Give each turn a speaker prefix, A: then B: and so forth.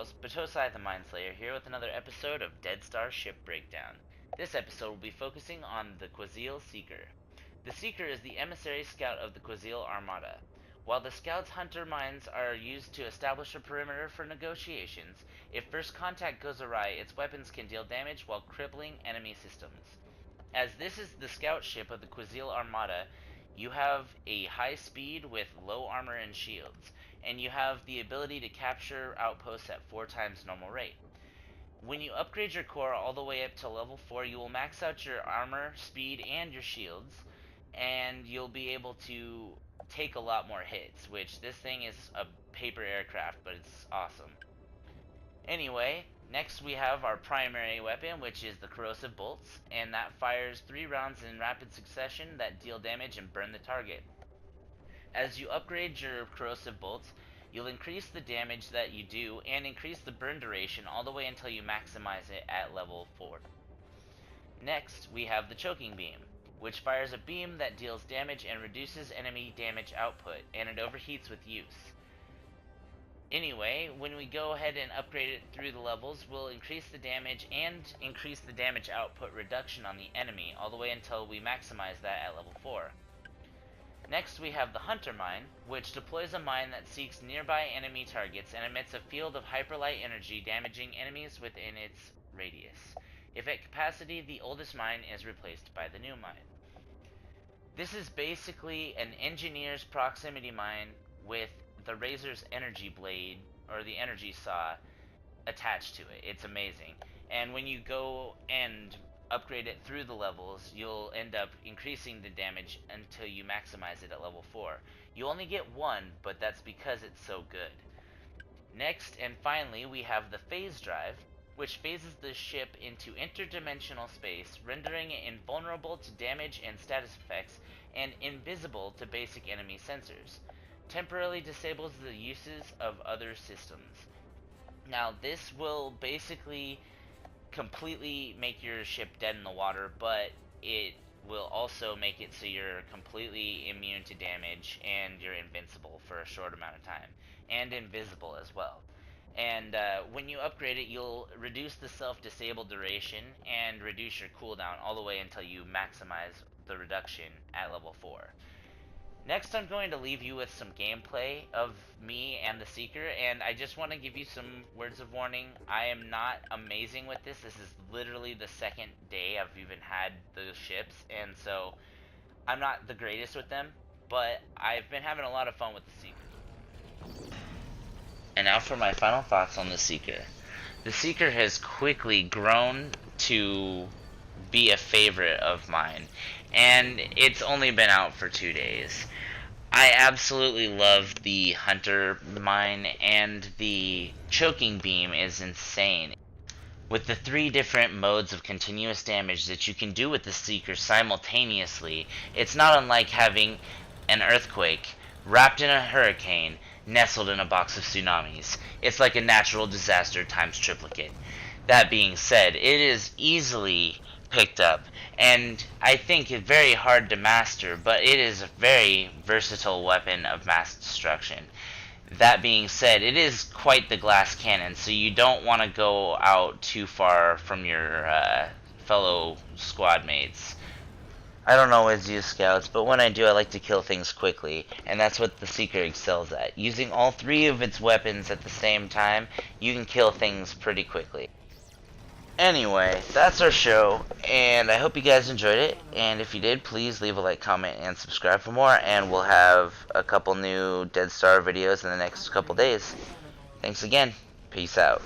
A: girls, Batosai the Mindslayer here with another episode of Dead Star Ship Breakdown. This episode will be focusing on the Quaz'l Seeker. The Seeker is the emissary scout of the Quaz'l Armada. While the scout's hunter mines are used to establish a perimeter for negotiations, if first contact goes awry, its weapons can deal damage while crippling enemy systems. As this is the scout ship of the Quaz'l Armada, you have a high speed with low armor and shields, and you have the ability to capture outposts at 4 times normal rate. When you upgrade your core all the way up to level 4, you will max out your armor, speed, and your shields, and you'll be able to take a lot more hits, which this thing is a paper aircraft, but it's awesome. Anyway, next we have our primary weapon, which is the corrosive bolts, and that fires 3 rounds in rapid succession that deal damage and burn the target. As you upgrade your corrosive bolts, you'll increase the damage that you do and increase the burn duration all the way until you maximize it at level 4. Next, we have the choking beam, which fires a beam that deals damage and reduces enemy damage output, and it overheats with use. Anyway, when we go ahead and upgrade it through the levels, we'll increase the damage and increase the damage output reduction on the enemy all the way until we maximize that at level 4. Next we have the Hunter Mine, which deploys a mine that seeks nearby enemy targets and emits a field of hyperlight energy damaging enemies within its radius. If at capacity, the oldest mine is replaced by the new mine. This is basically an engineer's proximity mine with the Razor's energy blade, or the energy saw, attached to it. It's amazing. And when you go and upgrade it through the levels, you'll end up increasing the damage until you maximize it at level 4. You only get 1, but that's because it's so good. Next and finally, we have the phase drive, which phases the ship into interdimensional space, rendering it invulnerable to damage and status effects, and invisible to basic enemy sensors. Temporarily disables the uses of other systems. Now, this will basically completely make your ship dead in the water, but it will also make it so you're completely immune to damage and you're invincible for a short amount of time, and invisible as well. And when you upgrade it, you'll reduce the self-disable duration and reduce your cooldown all the way until you maximize the reduction at level 4. Next, I'm going to leave you with some gameplay of me and the Seeker, and I just want to give you some words of warning. I am not amazing with this. This is literally the second day I've even had the ships, and so I'm not the greatest with them, but I've been having a lot of fun with the Seeker. And now for my final thoughts on the Seeker. The Seeker has quickly grown to be a favorite of mine, and it's only been out for 2 days. I absolutely love the Hunter Mine, and the choking beam is insane. With the 3 different modes of continuous damage that you can do with the Seeker simultaneously, it's not unlike having an earthquake wrapped in a hurricane nestled in a box of tsunamis. It's like a natural disaster times triplicate. That being said, it is easily picked up, and I think it's very hard to master, but it is a very versatile weapon of mass destruction. That being said, it is quite the glass cannon, so you don't want to go out too far from your fellow squad mates. I don't always use scouts, but when I do, I like to kill things quickly, and that's what the Seeker excels at. Using all 3 of its weapons at the same time, you can kill things pretty quickly. Anyway, that's our show, and I hope you guys enjoyed it, and if you did, please leave a like, comment, and subscribe for more, and we'll have a couple new Dead Star videos in the next couple days. Thanks again. Peace out.